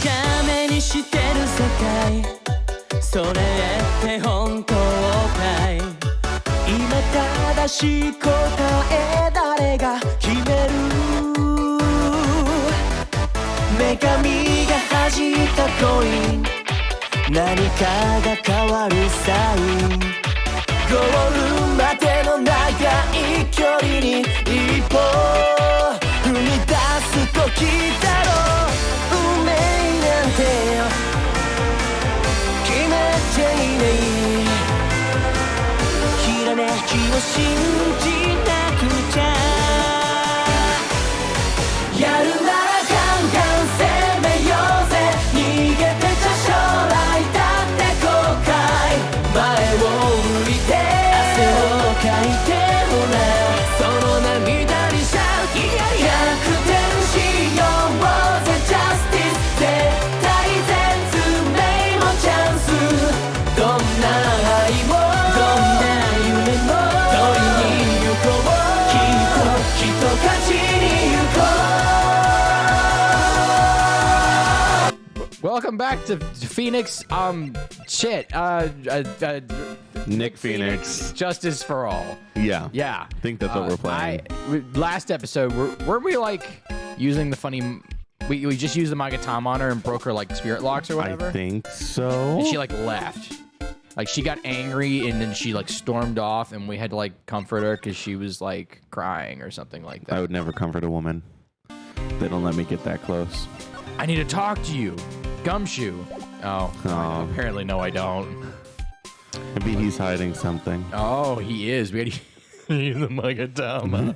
短めにしてる世界それって本当かい今正しい答え誰が決める女神が弾いたコイン何かが変わるサインゴールまでの長い距離に一歩踏み出す時だろう運命なんてよ決めちゃいないひらめきを信じなくちゃやるならガンガン攻めようぜ逃げてちゃ将来だって後悔前を向いて汗をかいてほらその涙にシャウト逆転しようぜジャスティス絶対絶命もチャンスどんな愛もどんな夢も取りに行こうきっと勝ちに行こうWelcome back to Phoenix. Nick Phoenix. Justice for All. Yeah. Yeah. I think that's what we're playing. Last episode, weren't we like using the funny? We just used the Magatama on her and broke her like spirit locks or whatever. I think so. And she like left. Like she got angry and then she like stormed off and we had to like comfort her because she was like crying or something like that. I would never comfort a woman. They don't let me get that close. I need to talk to you. Gumshoe. Oh. Apparently, no, I don't. Maybe he's hiding something. Oh, he is. We had he's the Magatama.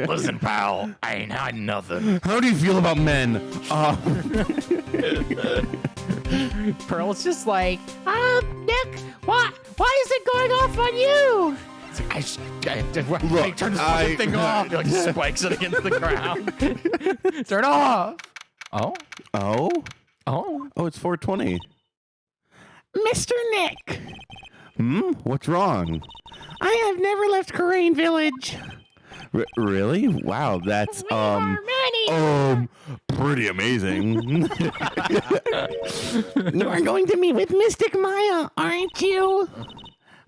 Listen, pal, I ain't hiding nothing. How do you feel about men? Pearl's just like, Nick, why is it going off on you? It's like, I turn this fucking thing off. He like spikes it against the ground. Turn off. Oh? Oh? Oh? Oh, it's 420. Mr. Nick, What's wrong? I have never left Korean Village. Really? Wow, that's We are many. pretty amazing. You are going to meet with Mystic Maya, aren't you?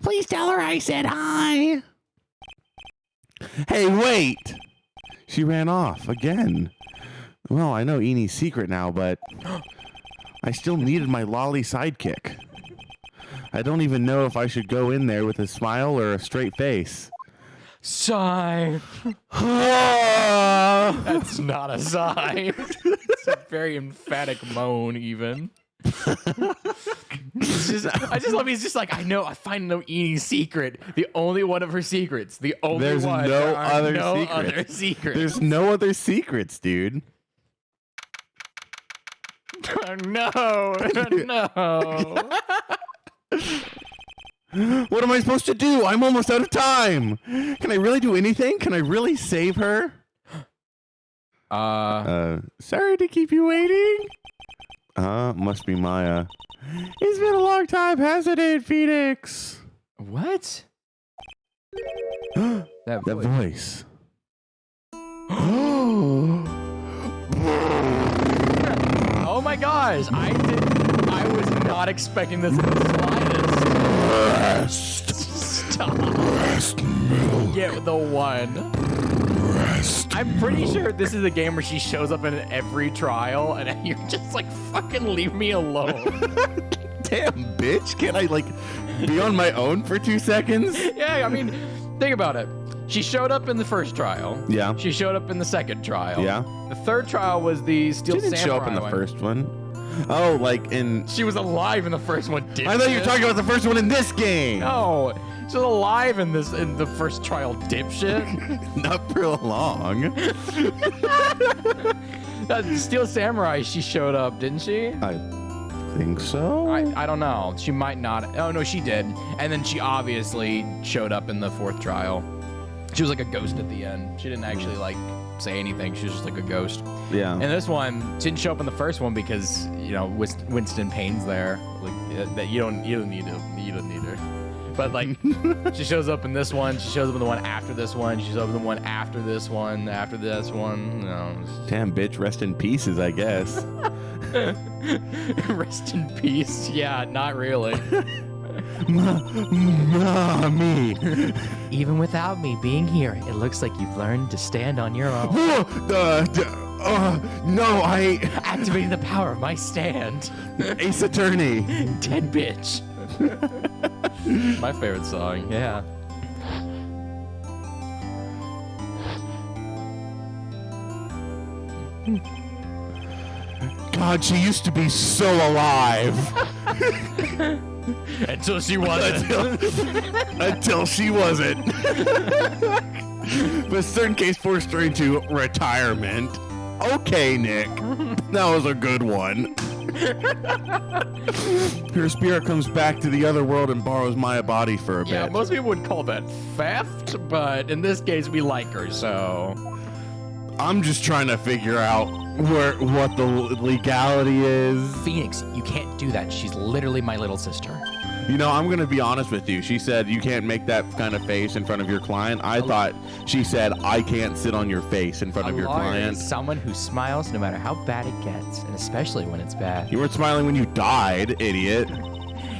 Please tell her I said hi. Hey, wait! She ran off again. Well, I know Eni's secret now, but I still needed my lolly sidekick. I don't even know if I should go in there with a smile or a straight face. Sigh. That's not a sigh. It's a very emphatic moan, even. I just love he's just like, I know, I find no Eni's secret. The only one of her secrets. The only There's one. no There are other no secrets. other secrets. There's no other secrets, dude. No. What am I supposed to do? I'm almost out of time. Can I really do anything? Can I really save her? Sorry to keep you waiting. Must be Maya. It's been a long time, hasn't it, Phoenix? What? That voice. Oh my gosh! I was not expecting this in the slightest. Stop. Get the one. I'm pretty sure this is a game where she shows up in every trial, and you're just like, fucking leave me alone. Damn, bitch. Can't I, like, be on my own for 2 seconds? Yeah, I mean, think about it. She showed up in the first trial. Yeah. She showed up in the second trial. Yeah. The third trial was the Steel She didn't Samurai show up in the one. first one. Oh, like in... She was alive in the first one, didn't I thought you were talking about the first one in this game. No, she was alive in the first trial, dipshit. Not for long. Steel Samurai, she showed up, didn't she? I think so. I don't know. She might not. Oh, no, she did. And then she obviously showed up in the fourth trial. She was like a ghost at the end. She didn't actually like say anything. She was just like a ghost. Yeah. And this one didn't show up in the first one because, you know, Winston Payne's there. Like that you don't need her. But like she shows up in this one, she shows up in the one after this one, she shows up in the one after this one, after this one. No. Damn, bitch, rest in pieces, I guess. Rest in peace. Yeah, not really. Mommy. Even without me being here, it looks like you've learned to stand on your own. No, Activating the power of my stand. Ace Attorney. Dead bitch. My favorite song, yeah. God, she used to be so alive. Until she wasn't. Until she wasn't. But certain case forced her into retirement. Okay, Nick. That was a good one. Her spirit comes back to the other world and borrows my body for a bit. Yeah, most people would call that theft, but in this case, we like her, so... I'm just trying to figure out what the legality is. Phoenix, you can't do that. She's literally my little sister. You know, I'm going to be honest with you. She said you can't make that kind of face in front of your client. I thought she said I can't sit on your face in front of your client. Someone who smiles no matter how bad it gets, and especially when it's bad. You weren't smiling when you died, idiot.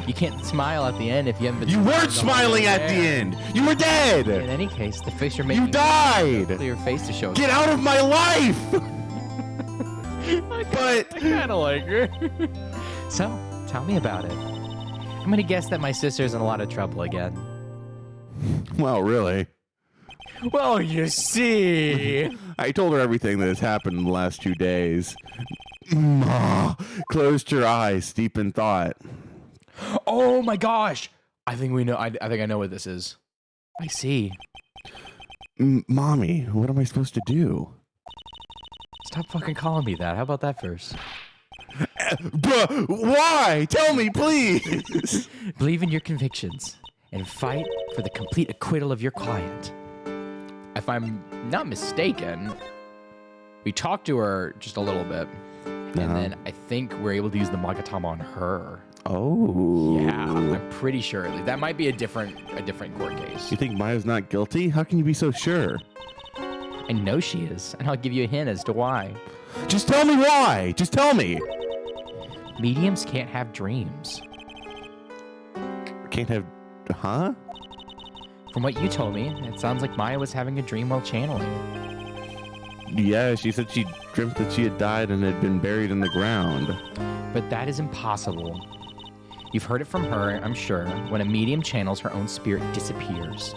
You can't smile at the end if you haven't been. You weren't smiling at the end. You were dead. In any case, the face you're making. You died. Clear face to show. Get out of my life. But I kind of like her. So, tell me about it. I'm gonna guess that my sister's in a lot of trouble again. Well, really. Well, you see. I told her everything that has happened in the last 2 days. Ma closed her eyes, deep in thought. Oh my gosh! I think we know. I think I know what this is. I see. Mommy, what am I supposed to do? Stop fucking calling me that. How about that first? Why? Tell me, please. Believe in your convictions and fight for the complete acquittal of your client. If I'm not mistaken, we talked to her just a little bit, and then I think we're able to use the Magatama on her. Oh. Yeah, I'm pretty sure. That might be a different court case. You think Maya's not guilty? How can you be so sure? I know she is, and I'll give you a hint as to why. Just tell me why. Just tell me. Mediums can't have dreams. Can't have... Huh? From what you told me, it sounds like Maya was having a dream while channeling. Yeah, she said she dreamt that she had died and had been buried in the ground. But that is impossible. You've heard it from her, I'm sure. When a medium channels, her own spirit disappears.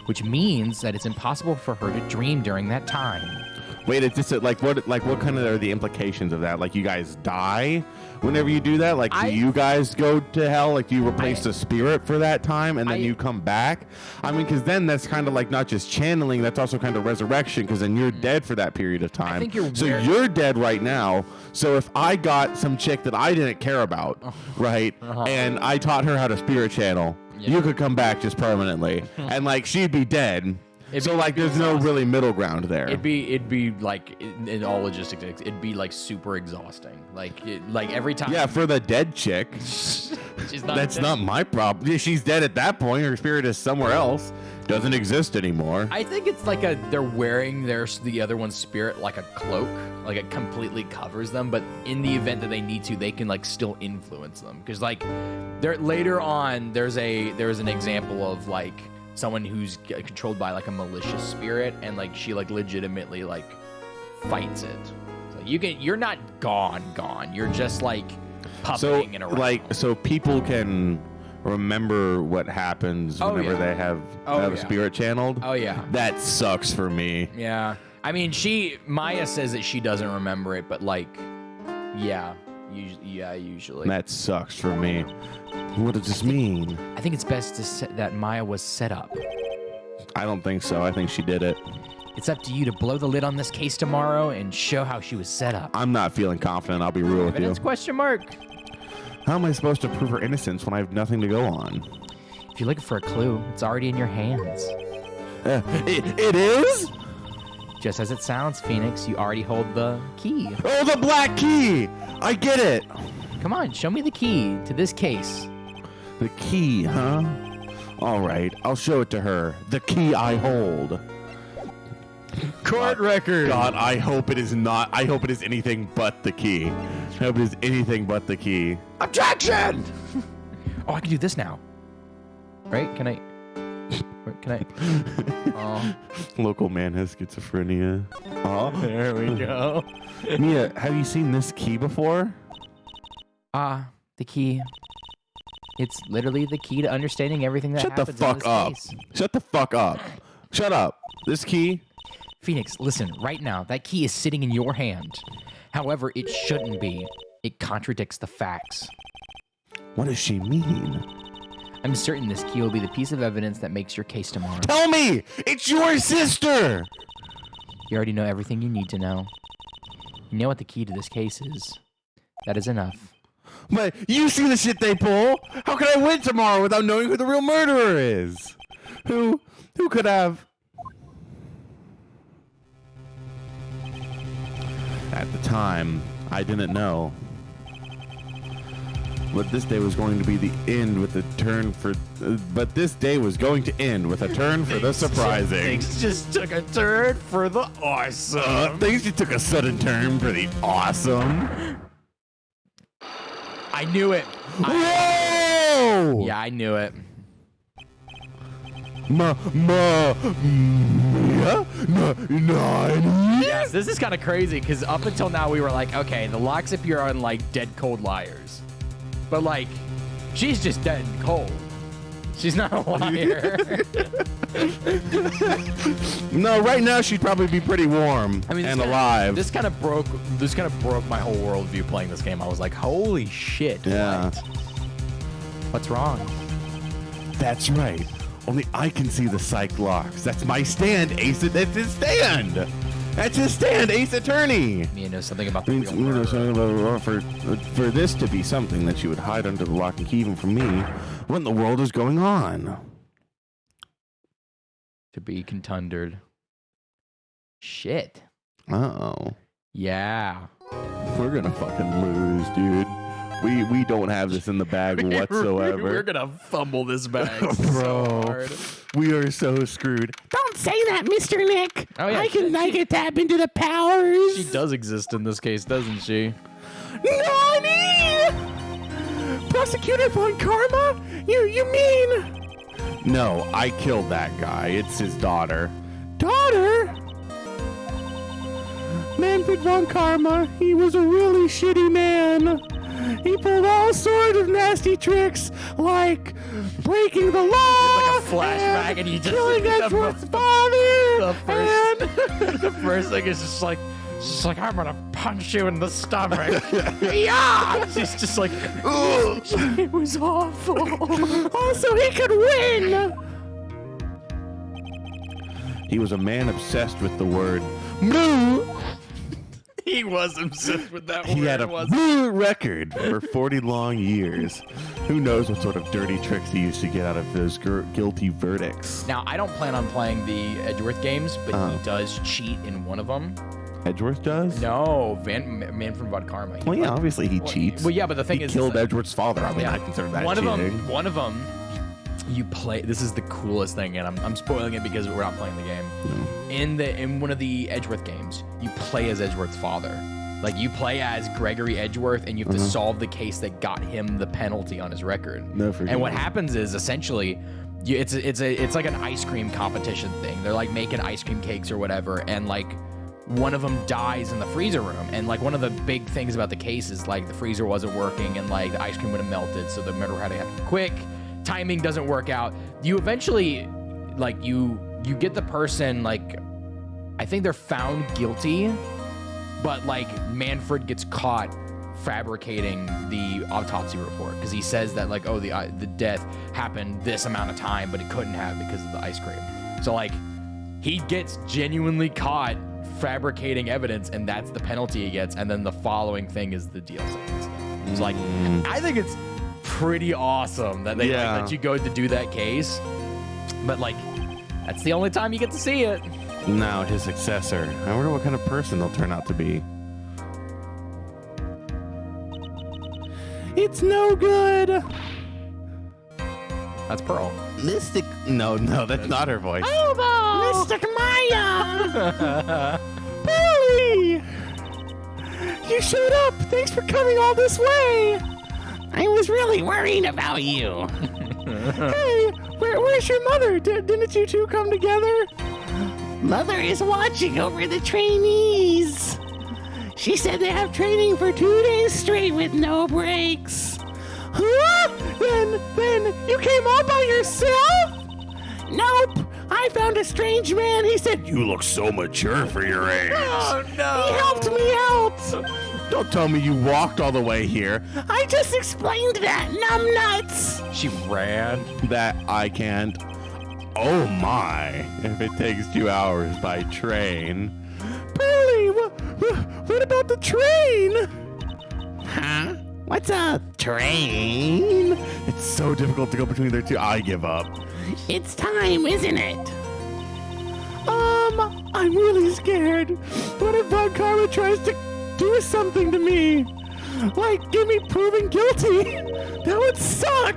Which means that it's impossible for her to dream during that time. Wait, it's just what kind of are the implications of that? Like, you guys die whenever you do that? Like, do you guys go to hell? Like, do you replace the spirit for that time and then you come back? I mean, because then that's kind of like not just channeling, that's also kind of resurrection, because then you're dead for that period of time. I think you're so weird. You're dead right now. So if I got some chick that I didn't care about, right, and I taught her how to spirit channel, you could come back just permanently, and like she'd be dead. There's no really middle ground there. It'd be like in all logistics, it'd be like super exhausting. Like every time. Yeah, for the dead chick. She's not That's dead. not my problem. Yeah, she's dead at that point. Her spirit is somewhere else. Doesn't exist anymore. I think it's like they're wearing the other one's spirit like a cloak, like it completely covers them. But in the event that they need to, they can like still influence them. Because like later on, there's an example of like someone who's controlled by like a malicious spirit, and like she like legitimately like fights it. So you're not gone. You're just like puppeting it around. So people can remember what happens whenever they have a spirit channeled. Oh yeah. That sucks for me. Yeah. I mean, Maya says that she doesn't remember it, but like, usually. That sucks for me. What does this mean? I think it's best that Maya was set up. I don't think so. I think she did it. It's up to you to blow the lid on this case tomorrow and show how she was set up. I'm not feeling confident. I'll be real with you. Evidence question mark. How am I supposed to prove her innocence when I have nothing to go on? If you're looking for a clue, it's already in your hands. It is? Just as it sounds, Phoenix, you already hold the key. Oh, the black key! I get it! Come on, show me the key to this case. The key, huh? All right, I'll show it to her. The key I hold. Court record. God, I hope it is not. I hope it is anything but the key. I hope it is anything but the key. Objection! Oh, I can do this now. Right? Can I? Oh. Local man has schizophrenia. Oh, There we go. Mia, have you seen this key before? The key. It's literally the key to understanding everything that Shut the happens in fuck this up. case. Shut the fuck up. Shut up. This key? Phoenix, listen, right now, that key is sitting in your hand. However, it shouldn't be. It contradicts the facts. What does she mean? I'm certain this key will be the piece of evidence that makes your case tomorrow. Tell me! It's your sister! You already know everything you need to know. You know what the key to this case is. That is enough. But you see the shit they pull. How can I win tomorrow without knowing who the real murderer is? Who could have? At the time, I didn't know. But this day was going to be the end with a turn for. But this day was going to end with a turn for the surprising. Things just took a turn for the awesome. Things just took a sudden turn for the awesome. I knew it. Whoa! Yeah, I knew it. Yes, this is kind of crazy because up until now we were like, okay, the locks appear on like dead cold liars. But like, she's just dead and cold. She's not a liar. No, right now she'd probably be pretty warm and alive. This kind of broke my whole worldview playing this game. I was like, holy shit. Yeah. What's wrong? That's right. Only I can see the psych locks. That's my stand, Ace. That's his stand. That's his stand, Ace Attorney. Mia knows something about the real You know, murderer. for this to be something that you would hide under the lock and key even from me, what in the world is going on? To be contundered. Shit. Uh-oh. Yeah. We're gonna fucking lose, dude. We don't have this in the bag whatsoever. We're gonna fumble this bag Bro, so hard. we are so screwed. Don't say that, Mr. Nick. Oh, yeah, I can tap into the powers. She does exist in this case, doesn't she? Nani! Prosecutor Von Karma? You mean... No, I killed that guy. It's his daughter. Daughter? Manfred Von Karma, he was a really shitty man. He pulled all sorts of nasty tricks, like breaking the law, Like a flashback, and you just killing Edward's father, the first thing is just like I'm gonna punch you in the stomach. Yeah, she's just like, ugh. It was awful. Also, he could win. He was a man obsessed with the word moo. He was obsessed with that word. He had a moo record for 40 long years. Who knows what sort of dirty tricks he used to get out of those guilty verdicts. Now, I don't plan on playing the Edgeworth games, but he does cheat in one of them. Edgeworth does? No, Manfred Von Karma. Well, yeah, obviously he cheats. Well, yeah, but the thing he is, killed like, Edgeworth's father. I mean, yeah, I consider that one cheating. One of them, you play. This is the coolest thing, and I'm spoiling it because we're not playing the game. In one of the Edgeworth games, you play as Edgeworth's father. Like, you play as Gregory Edgeworth, and you have to solve the case that got him the penalty on his record. No, forget and what it. happens is essentially, it's like an ice cream competition thing. They're like making ice cream cakes or whatever, and like one of them dies in the freezer room. And like one of the big things about the case is like the freezer wasn't working, and like the ice cream would have melted, so the murderer had to be quick. Timing doesn't work out. You eventually, like, you get the person, like, I think they're found guilty, but like Manfred gets caught fabricating the autopsy report because he says that like, oh, the death happened this amount of time, but it couldn't have because of the ice cream. So like, he gets genuinely caught fabricating evidence, and that's the penalty he gets. And then the following thing is the DLC. It's like, I think it's pretty awesome that they like, let you go to do that case, but like, that's the only time you get to see it. Now his successor. I wonder what kind of person they'll turn out to be. It's no good. That's Pearl. Mystic. No, that's not her voice. Mr. Maya. Maya! Billy! You showed up! Thanks for coming all this way! I was really worried about you. Hey, where's your mother? Didn't you two come together? Mother is watching over the trainees. She said they have training for 2 days straight with no breaks. Huh? Then you came all by yourself? Nope. I found a strange man. He said, "You look so mature for your age." Oh, no. He helped me out. Don't tell me you walked all the way here. I just explained that, numbnuts. She ran. That I can't. Oh my, if it takes 2 hours by train. Pearly, what about the train? Huh? What's a train? It's so difficult to go between their two. I give up. It's time, isn't it? I'm really scared. What if Von Karma tries to do something to me? Like, get me proven guilty? That would suck.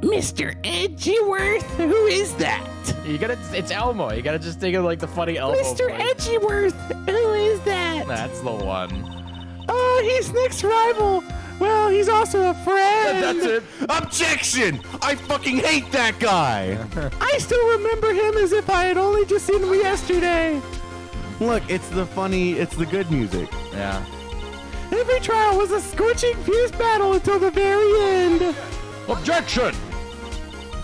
Mr. Edgeworth, who is that? It's Elmo. You gotta just think of like the funny Elmo. Mr. voice. Edgeworth, who is that? That's the one. He's Nick's rival. Well, he's also a friend. That's it. Objection! I fucking hate that guy! I still remember him as if I had only just seen him yesterday. Look, it's the good music. Yeah. Every trial was a scorching, fierce battle until the very end. Objection!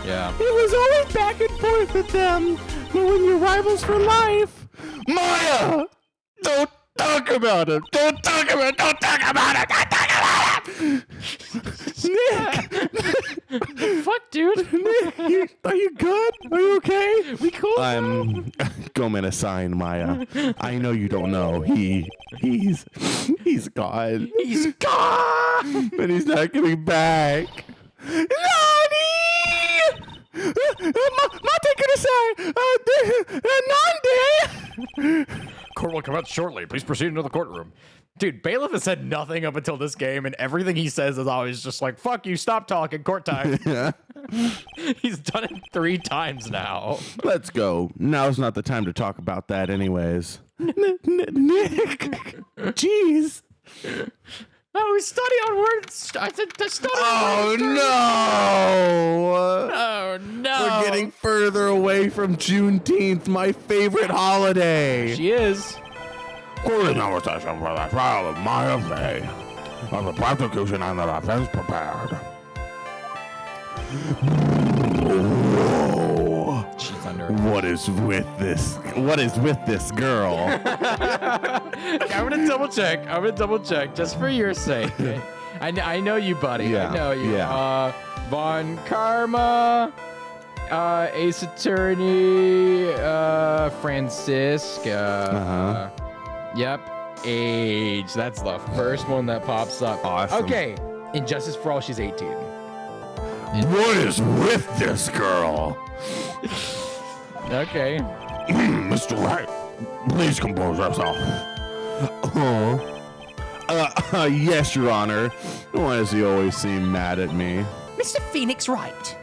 Yeah. It was always back and forth with them. But when you're rivals for life... Maya! Don't talk about him! Don't talk about it! Don't talk about it! Don't talk about him! Nick! Fuck, dude. Nick, are you good? Are you okay? We cool? I'm going to sign Maya. I know you don't know. He's gone. He's gone! And he's not coming back. Nani! Mate kudasai! Nande! Court will commence shortly. Please proceed into the courtroom. Dude, Bailiff has said nothing up until this game, and everything he says is always just like, fuck you, stop talking, court time. He's done it 3 times now. Let's go. Now's not the time to talk about that anyways. Nick! Jeez! Oh, we study on words. I said to study Oh, on words. no! Oh, no. We're getting further away from Juneteenth, my favorite holiday. She is. Calling our session for the trial of Maya Fey. Of the prosecution and the defense prepared. Whoa. She's under. What is with this girl? I'm gonna double check just for your sake. I know you, buddy. Yeah, I know you. yeah. Von Karma, Ace Attorney, Francisca. Yep. Age. That's the first one that pops up. Awesome. Okay. Injustice for All, she's 18. What is with this girl? Okay. Mr. Wright, please compose yourself. Yes, Your Honor. Why does he always seem mad at me? Mr. Phoenix Wright.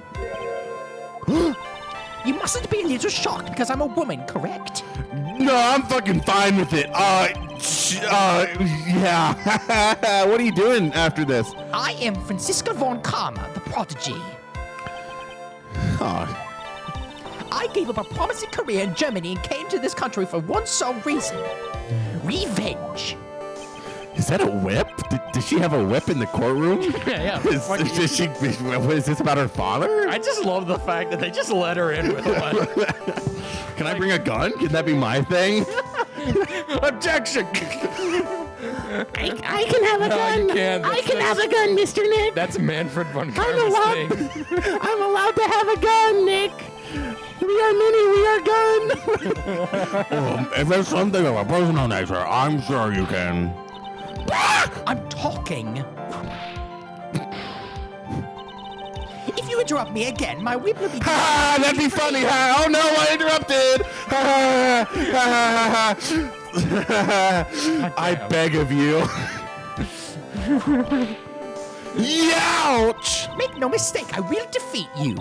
You mustn't be a little shocked because I'm a woman, correct? No, I'm fucking fine with it. Yeah. What are you doing after this? I am Francisca von Karma, the prodigy. Oh, I gave up a promising career in Germany and came to this country for one sole reason. Revenge. is that a whip? Did she have a whip in the courtroom? Yeah. What is this about her father? I just love the fact that they just let her in with one. Can I bring a gun? Can that be my thing? Objection! I can have a No, gun. you can't. I can have a gun, Mr. Nick. That's Manfred von I'm Karma's allowed. thing. I'm allowed to have a gun, Nick. We are mini. We are gun. If there's something of a personal nature, I'm sure you can. I'm talking. If you interrupt me again, my whip will be... Ha! That'd be funny. Ha! Oh no, I interrupted. Ha! Ha! I beg of you. Youch! Make no mistake, I will defeat you.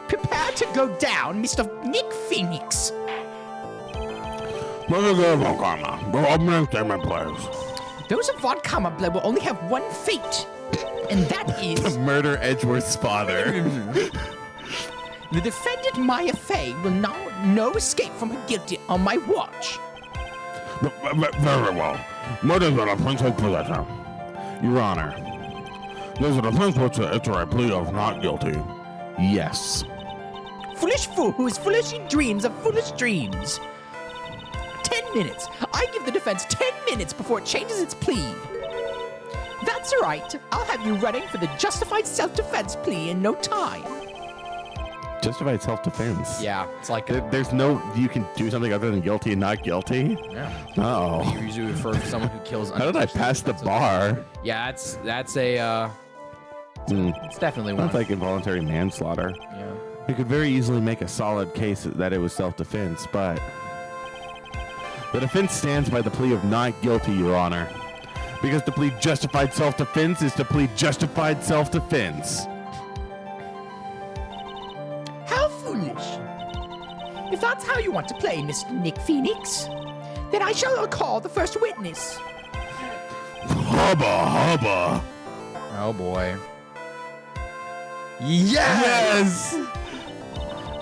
Prepare to go down, Mr. Nick Phoenix. Let's go von Karma. The opening statement, please. Those of Von Karma blood will only have one fate, and that is Murder Edgeworth's father. the defendant Maya Fey will now no escape from her guilty on my watch. Very well. Murder the defensive position. Your Honor, there's a defense which enter a plea of not guilty. Yes. Foolish fool who is foolish in dreams of foolish dreams. 10 minutes. I give the defense 10 minutes before it changes its plea. That's right. I'll have you running for the justified self-defense plea in no time. Justified self-defense. Yeah, it's like There's no, you can do something other than guilty and not guilty? yeah. Oh. You usually refer to someone who kills. How did I pass the bar? Yeah, that's a. It's definitely one. That's like involuntary manslaughter. Yeah. You could very easily make a solid case that it was self-defense, but the defense stands by the plea of not guilty, Your Honor. Because to plead justified self-defense is to plead justified self-defense. How foolish. If that's how you want to play, Mr. Nick Phoenix, then I shall call the first witness. Hubba hubba. Oh boy. Yes!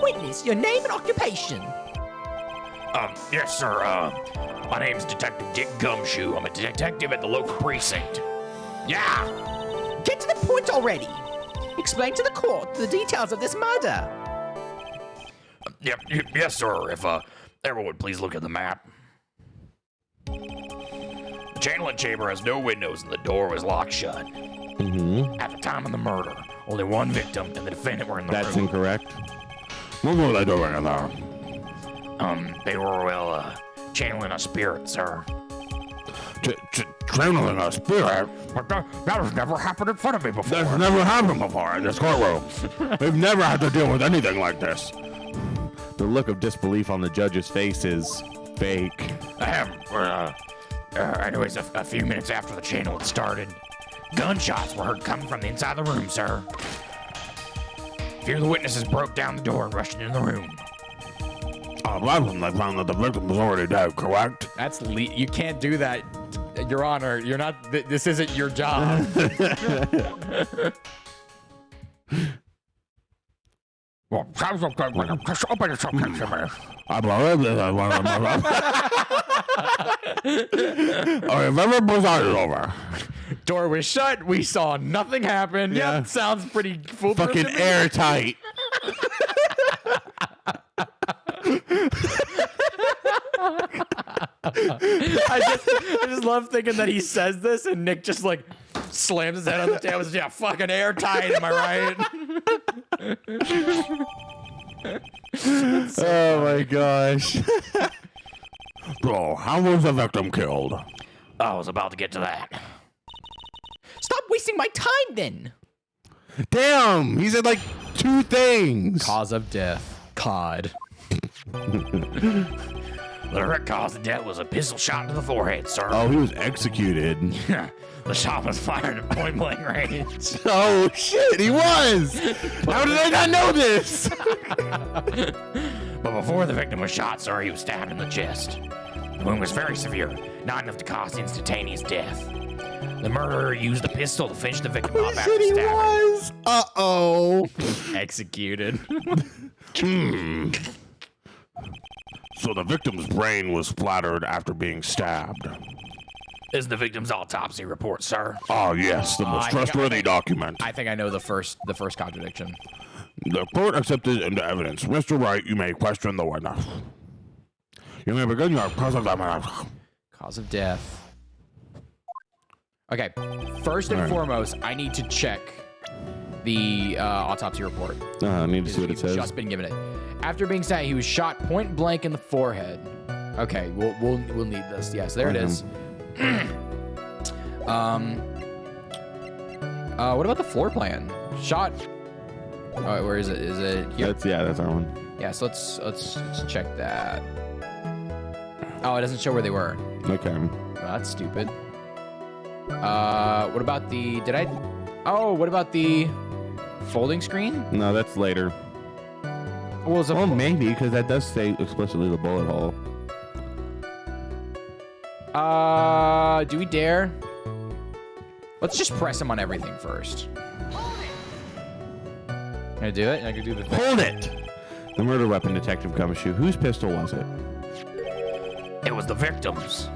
Witness, your name and occupation. Yes, sir. My name's Detective Dick Gumshoe. I'm a detective at the local precinct. Yeah! Get to the point already. Explain to the court the details of this murder. Yes, sir. If everyone would please look at the map. The channeling chamber has no windows and the door was locked shut. At the time of the murder, only one victim and the defendant were in the room. That's incorrect. What were they doing in there? They were, channeling a spirit, sir. Channeling a spirit? But that has never happened in front of me before. That's never happened before in this courtroom. We've never had to deal with anything like this. The look of disbelief on the judge's face is fake. Anyways, a few minutes after the channel had started, gunshots were heard coming from the inside of the room, sir. A few of the witnesses broke down the door and rushed into the room. That's when they found that the victim was already dead, correct? That's you can't do that, Your Honor. You're not. This isn't your job. Well, I believe this is one of the I've ever presided over. Door was shut. We saw nothing happen. Yeah. Yep, sounds pretty foolproof. Fucking to me. airtight. I just love thinking that he says this and Nick just like slams his head on the table and says, yeah, fucking airtight, am I right? Oh my gosh. Bro, how was the victim killed? I was about to get to that. Stop wasting my time then. Damn, he said like 2 things. Cause of death. COD. The direct cause of death was a pistol shot to the forehead, sir. Oh, he was executed. The shot was fired at point blank range. Oh shit, he was. How did I not know this? But before the victim was shot, sir, he was stabbed in the chest. The wound was very severe, not enough to cause instantaneous death. The murderer used the pistol to finish the victim off after He stabbing. was. Uh-oh. Executed. So the victim's brain was splattered after being stabbed. This is the victim's autopsy report, sir. Oh yes, the most I think trustworthy document. I think I know the first contradiction. The court accepted into evidence. Mr. Wright, you may question the witness. You may begin your cross-examination. Cause of death. Okay, first and foremost, I need to check the autopsy report. I need to see what it He's says. just been given it. After being stabbed, he was shot point blank in the forehead. Okay, we'll need this. Yes, there it is. What about the floor plan? Shot. Oh, where is it? Is it here? That's our one. Yeah, so let's check that. Oh, it doesn't show where they were. Okay. Oh, that's stupid. What about the? What about the folding screen? No, that's later. Well, Well, maybe because that does say explicitly the bullet hole. Do we dare? Let's just press him on everything first. Can I do it? I can do the thing. Hold it! The murder weapon, Detective Gumshoe. Whose pistol was it? It was the victims.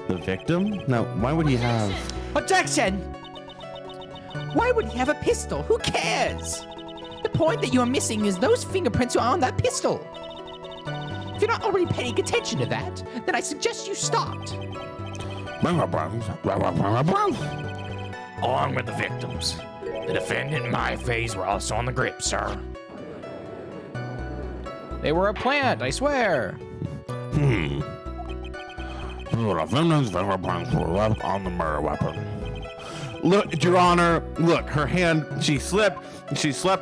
The victim? Now, why would he have... Objection! Why would he have a pistol? Who cares? The point that you are missing is those fingerprints are on that pistol. If you're not already paying attention to that, then I suggest you stopped. Along with the victims. The defendant and my face were also on the grip, sir. They were a plant, I swear. The defendant's fingerprints were left on the murder weapon. Look, Your Honor, look, her hand, she slept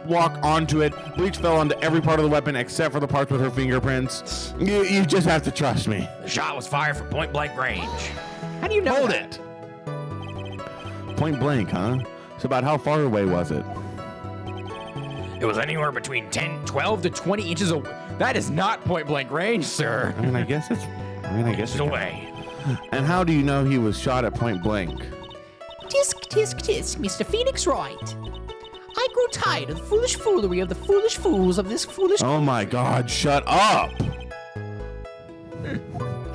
walk onto it. Bleach fell onto every part of the weapon except for the parts with her fingerprints. You just have to trust me. The shot was fired from point blank range. How do you know Hold that? it. Point blank, huh? So about how far away was it? It was anywhere between 12 to 20 inches away. That is not point blank range, sir. I mean, I guess it's inches away. And how do you know he was shot at point blank? Tisk, tisk, tisk, Mr. Phoenix Wright. I grow tired of the foolish foolery of the foolish fools of this foolish... Oh my God, shut up!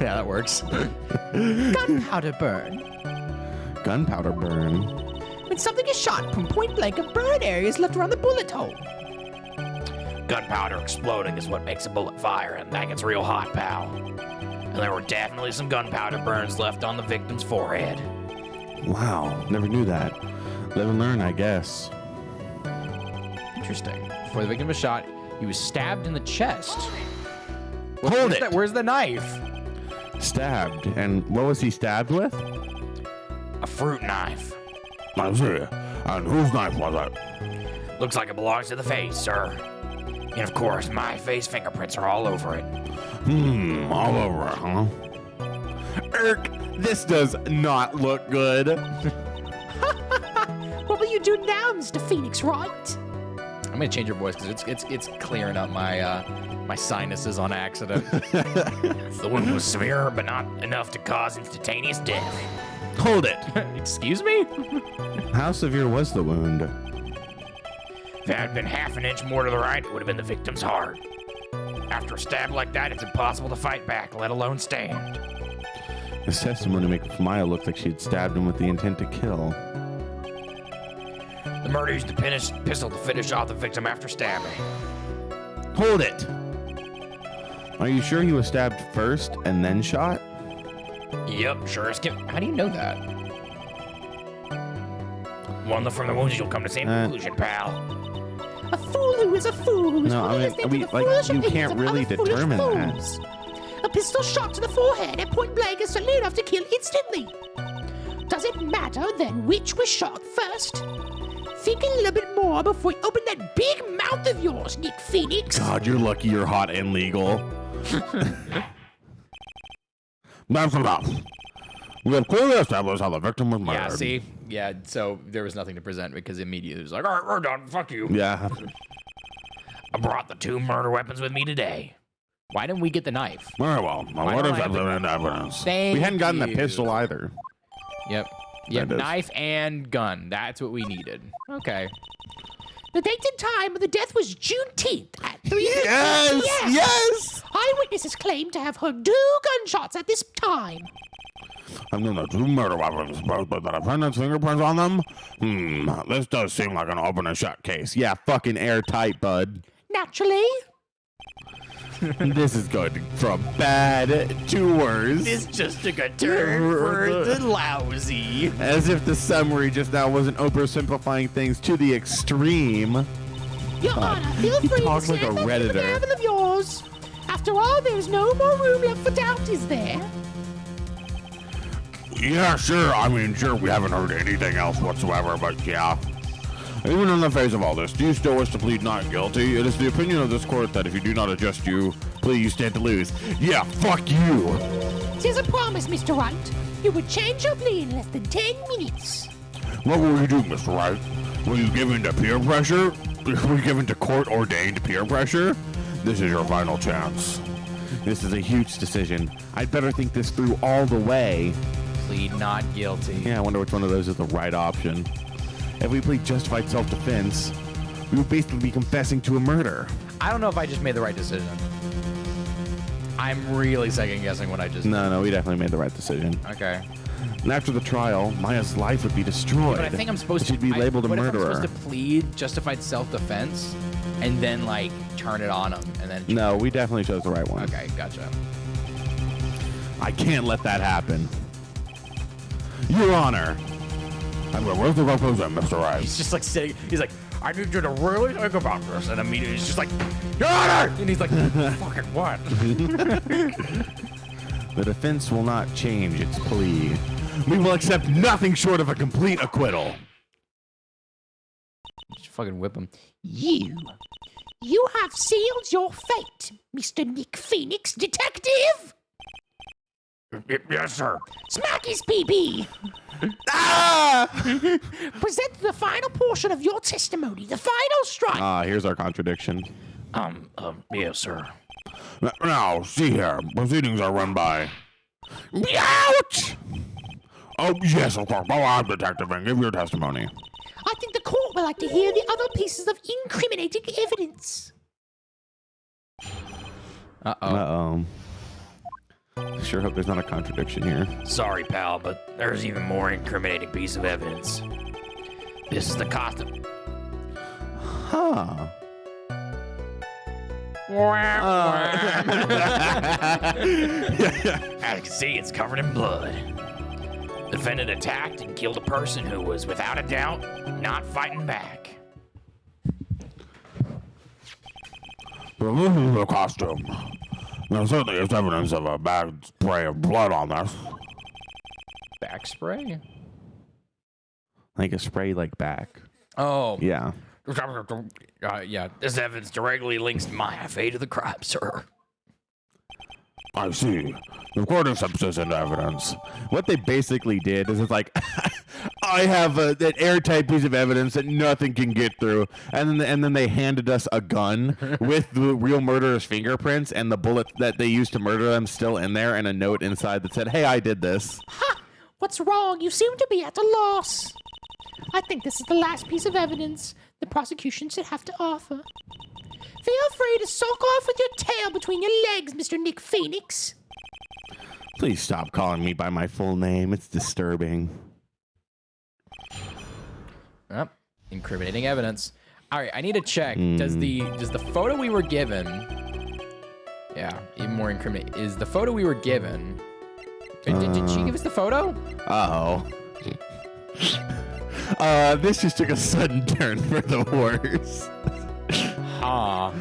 Yeah, that works. Gunpowder burn. Gunpowder burn. When something is shot from point blank, a burn area is left around the bullet hole. Gunpowder exploding is what makes a bullet fire, and that gets real hot, pal. And there were definitely some gunpowder burns left on the victim's forehead. Wow, never knew that. Live and learn, I guess. Interesting. Before the victim was shot, he was stabbed in the chest. Hold it! Where's the knife? Stabbed. And what was he stabbed with? A fruit knife. I see. And whose knife was it? Looks like it belongs to the face, sir. And of course, my face fingerprints are all over it. All over it, huh? Irk, this does not look good. What will you do now, Mr. Phoenix Wright? I'm gonna change your voice because it's clearing up my my sinuses on accident. The wound was severe, but not enough to cause instantaneous death. Hold it. Excuse me? How severe was the wound? If it had been half an inch more to the right, it would have been the victim's heart. After a stab like that, it's impossible to fight back, let alone stand. His testimony makes Maya look like she'd stabbed him with the intent to kill. The murderer used the pistol to finish off the victim after stabbing. Hold it. Are you sure he was stabbed first and then shot? Yep, sure as can. How do you know that? One look from the wounds, you'll come to the same conclusion, pal. A fool who is a fool who is No, I foolish mean, than you the foolish can't opinions of really other foolish determine that. fools. A pistol shot to the forehead at point blank is certainly enough to kill instantly. Does it matter then which was shot first? Think a little bit more before you open that big mouth of yours, Nick Phoenix. God, you're lucky you're hot and legal. That's enough. We have clearly established how the victim was murdered. Yeah, see? Yeah, so there was nothing to present because immediately it was like, all right, we're done. Fuck you. Yeah. I brought the 2 murder weapons with me today. Why didn't we get the knife? Very well. Now, Why what don't is I have evident evidence? Thank We hadn't gotten the you. pistol either. Yep. Yep, That is. knife and gun. That's what we needed. Okay. The date and time of the death was June 10th at 3:50 Yes! p.m. Yes! Eyewitnesses claim to have heard 2 gunshots at this time. I'm gonna 2 murder weapons, both with the defendant's fingerprints on them. This does seem like an open and shut case. Yeah, fucking airtight, bud. Naturally. This is going from bad to worse. This just took a turn for the lousy. As if the summary just now wasn't oversimplifying things to the extreme. Your Honor, feel free to talks like a stand up to the Redditor. gavel of yours. After all, there's no more room left for doubt, is there? Yeah, sure. I mean, sure, we haven't heard anything else whatsoever, but yeah. Even in the face of all this, do you still wish to plead not guilty? It is the opinion of this court that if you do not adjust your plea, you stand to lose. Yeah, fuck you. Tis a promise, Mr. Wright. You would change your plea in less than 10 minutes. What will you do, Mr. Wright? Will you give in to peer pressure? Will you give in to court-ordained peer pressure? This is your final chance. This is a huge decision. I'd better think this through all the way. Plead not guilty. Yeah, I wonder which one of those is the right option. If we plead justified self-defense, we would basically be confessing to a murder. I don't know if I just made the right decision. I'm really second guessing what I just did. No, we definitely made the right decision. Okay. And after the trial, Maya's life would be destroyed. But I think I'm supposed to She'd be labeled a what if I'm murderer. supposed to plead justified self-defense and then like turn it on him and then No, we definitely chose the right one. Okay, gotcha. I can't let that happen. Your Honor. Where's the representative, Mr. Wright? He's just like sitting. He's like, I need you to really think about this. And immediately he's just like, Your Honor! And he's like, fucking what? The defense will not change its plea. We will accept nothing short of a complete acquittal. Just fucking whip him. You have sealed your fate, Mr. Nick Phoenix, detective. Yes, sir. Smack his PB. Present the final portion of your testimony, the final strike. Here's our contradiction. Yes, sir. Now, see here. Proceedings are run by... Ouch! Oh, yes, of course. Go on, detective, and give your testimony. I think the court would like to hear the other pieces of incriminating evidence. Uh-oh. Sure hope there's not a contradiction here. Sorry, pal, but there's even more incriminating piece of evidence. This is the costume. Huh. As you can see, it's covered in blood. The defendant attacked and killed a person who was, without a doubt, not fighting back. Well, this is the costume. There certainly is evidence of a bad spray of blood on this. Back spray? Like a spray like back. Oh. Yeah. Yeah. This evidence directly links my fate to the crime, sir. I see. The court accepts this into evidence. What they basically did is it's like, I have an airtight piece of evidence that nothing can get through, and then they handed us a gun with the real murderer's fingerprints and the bullet that they used to murder them still in there, and a note inside that said, "Hey, I did this." Ha! What's wrong? You seem to be at a loss. I think this is the last piece of evidence the prosecution should have to offer. Feel free to sulk off with your tail between your legs, Mr. Nick Phoenix. Please stop calling me by my full name. It's disturbing. Yep. Incriminating evidence. All right, I need to check. Does the photo we were given? Yeah, even more incriminating. Is the photo we were given? Did she give us the photo? Uh-oh. This just took a sudden turn for the worse. Huh.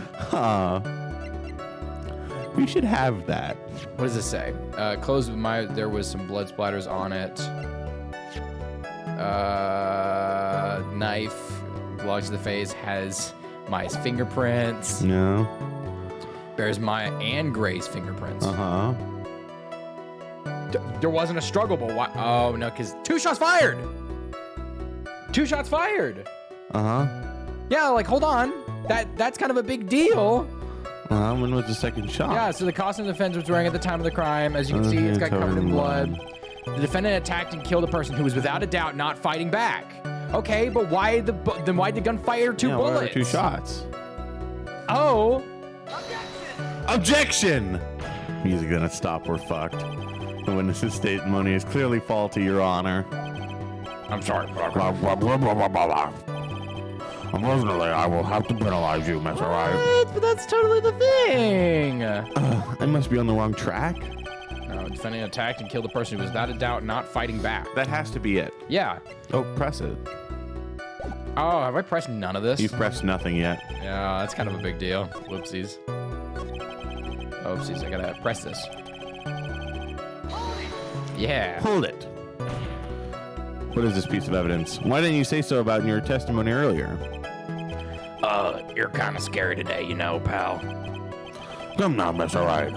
We should have that. What does this say? Clothes with my. There was some blood splatters on it. Knife belongs to the face. Has Maya's fingerprints. No. Bears Maya and Gray's fingerprints. Uh-huh. There wasn't a struggle, but why? Oh no, because 2 shots fired. 2 shots fired. Uh-huh. Yeah, like hold on. That's kind of a big deal. When was the second shot? Yeah, so the costume the defendant was wearing at the time of the crime, as you can see, it's got covered in blood. The defendant attacked and killed a person who was without a doubt not fighting back. Okay, but why'd the gun fire 2 bullets? Why were 2 shots? Oh. Objection! Music gonna stop. We're fucked. The witness's testimony is clearly faulty, Your Honor. I'm sorry. Unfortunately, I will have to penalize you, Mr. Wright. What? But that's totally the thing. I must be on the wrong track. No, defendant attacked and killed a person who was without a doubt not fighting back. That has to be it. Yeah. Oh, press it. Oh, have I pressed none of this? You've pressed nothing yet. Yeah, that's kind of a big deal. Whoopsies. Oopsies, I gotta press this. Yeah. Hold it. What is this piece of evidence? Why didn't you say so about in your testimony earlier? You're kind of scary today, you know, pal. Come now, Mr. Wright.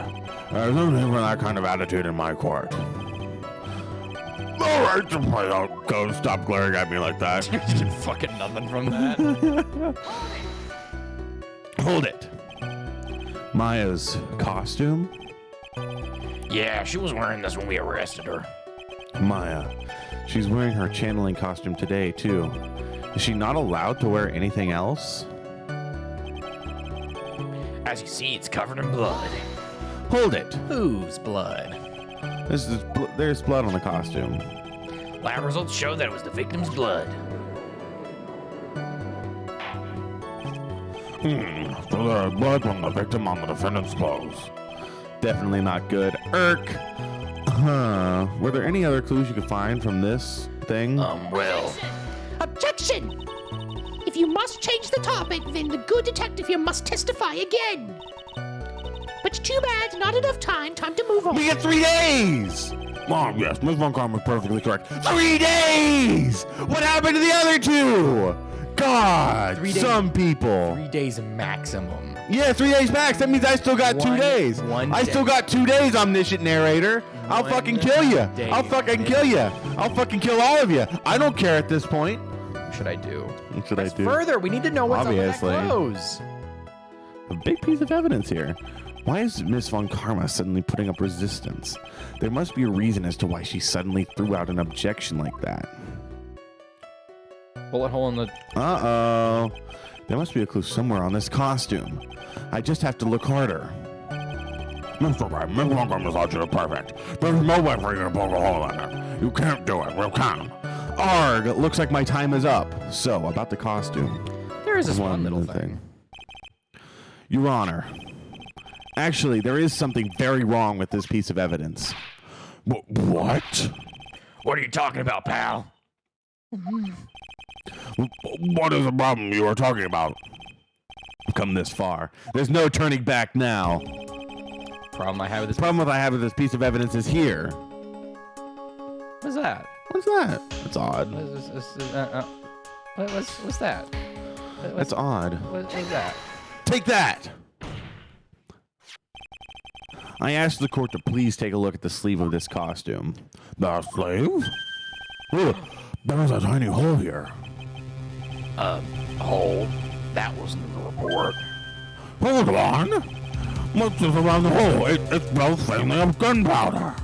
There's no need for that kind of attitude in my court. All right, go. Stop glaring at me like that. You're getting fucking nothing from that. Hold it. Maya's costume Yeah, she was wearing this when we arrested her. Maya, she's wearing her channeling costume today, too. Is she not allowed to wear anything else? As you see, it's covered in blood. Hold it. Whose blood? There's blood on the costume. Lab results show that it was the victim's blood. So there's blood from the victim on the defendant's clothes. Definitely not good. Irk. Huh. Were there any other clues you could find from this thing? Well, Objection! If you must change the topic, then the good detective here must testify again. But too bad, not enough time. Time to move on. We get 3 days! Oh, yes, Ms. Von Karma is perfectly correct. 3 days! What happened to the other 2? God, 3 days. some people. 3 days maximum. Yeah, 3 days max. That means I still got 2 days. I still got 2 days, omniscient narrator. I'll fucking kill you. I'll fucking kill you. I'll fucking kill all of you. I don't care at this point. What should I do? What should I do? Further, we need to know what's Obviously. up with that clothes. A big piece of evidence here. Why is Miss Von Karma suddenly putting up resistance? There must be a reason as to why she suddenly threw out an objection like that. Bullet hole in the... Uh-oh. There must be a clue somewhere on this costume. I just have to look harder. Mr. Wright, Miss Von Karma's logic is perfect. There's no way for you to poke a hole in her. You can't do it. We'll count. Arg, it looks like my time is up. So, about the costume. There is this one One little little thing. Your Honor, actually, there is something very wrong with this piece of evidence. What? what are you talking about, pal? What is the problem you are talking about? I've come this far. There's no turning back now. Problem I have with this... The problem I have with this piece of evidence is here. What's that? What's that? That's odd. What's that? That's odd. What's that? Take that! I asked the court to please take a look at the sleeve of this costume. The sleeve? Oh, there's a tiny hole here. Hole? That wasn't in the report. Hold on. What's this around the hole? It smells faintly of gunpowder.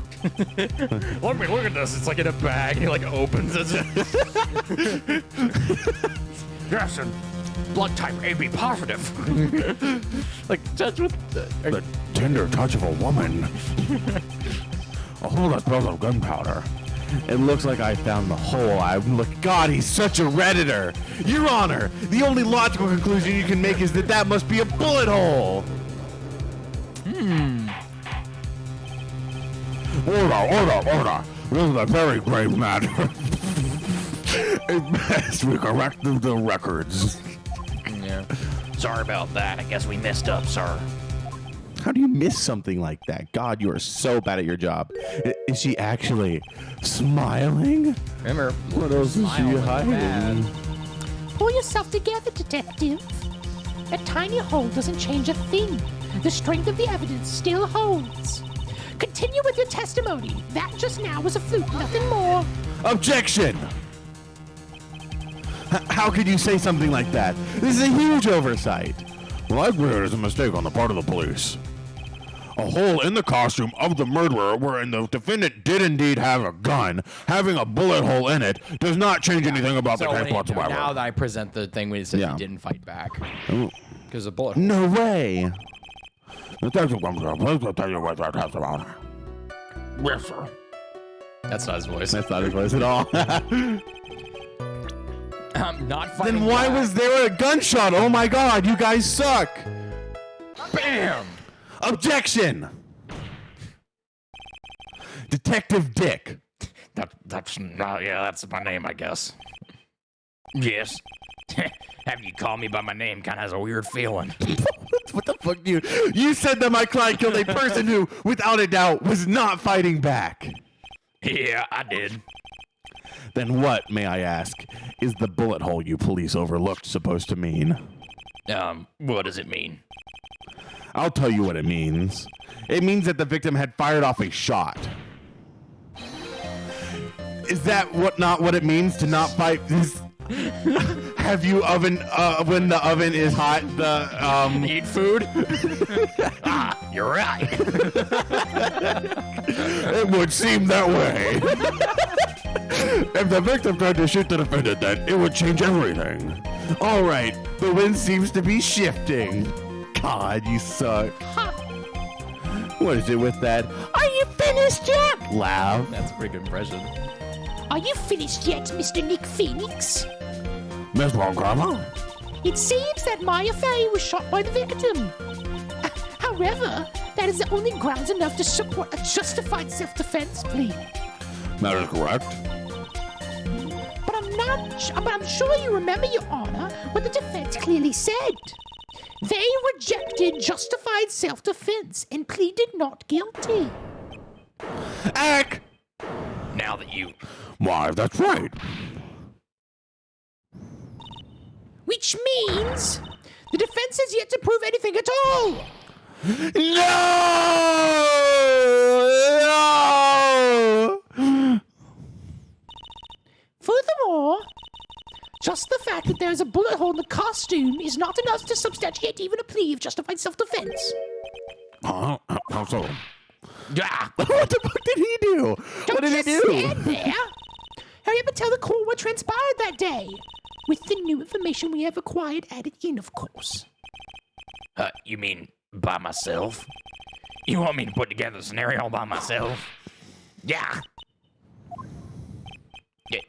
Look at this. It's like in a bag. He like opens it. Yes, and blood type AB positive. Like touch with... The tender touch of a woman. A hole that smells of gunpowder. It looks like I found the hole. God, he's such a Redditor. Your Honor, the only logical conclusion you can make is that must be a bullet hole. Order. This is a very grave matter. It best we correct the records. Yeah. Sorry about that. I guess we messed up, sir. How do you miss something like that? God, you are so bad at your job. Is she actually smiling? Remember, What else is she smile when hiding? bad. Pull yourself together, detective. That tiny hole doesn't change a thing. The strength of the evidence still holds. Continue with your testimony. That just now was a fluke, nothing more. Objection! How could you say something like that? This is a huge oversight. Well, I agree there's a mistake on the part of the police. A hole in the costume of the murderer wherein the defendant did indeed have a gun, having a bullet hole in it, does not change anything about the case whatsoever. Now that I present the thing when it says Yeah. he didn't fight back. Ooh. Because the bullet... No way! Detective comes to please will tell you what that has about her. Yes, sir. That's not his voice. That's not his voice at all. Not fighting Then why back. was there a gunshot? Oh my god, you guys suck! Bam! Objection! Detective Dick. That's not, yeah, that's my name, I guess. Yes. Having you call me by my name kind of has a weird feeling. What the fuck do you said that my client killed a person who, without a doubt, was not fighting back. Yeah, I did. Then what, may I ask, is the bullet hole you police overlooked supposed to mean? What does it mean? I'll tell you what it means. It means that the victim had fired off a shot. Is that not what it means to not fight? Have you when the oven is hot, Eat food? You're right. it would seem that way. If the victim tried to shoot the defendant, then it would change everything. All right, the wind seems to be shifting. God, you suck. What is it with that? Are you finished yet? Laugh. That's a pretty good impression. Are you finished yet, Mr. Nick Phoenix? Miss Von Karma? It seems that Maya Fey was shot by the victim. However, that is only grounds enough to support a justified self-defense plea. That is correct. But I'm sure you remember, Your Honor, what the defense clearly said. They rejected justified self-defense and pleaded not guilty. Ack! Now that you... Why, that's right. Which means the defense has yet to prove anything at all. No! Furthermore, just the fact that there's a bullet hole in the costume is not enough to substantiate even a plea of justified self-defense. How so? Ah, What the fuck did he do? What did he Just do? stand there. Hurry up and tell the court what transpired that day. With the new information we have acquired added in, of course. you mean by myself? You want me to put together a scenario all by myself? Yeah.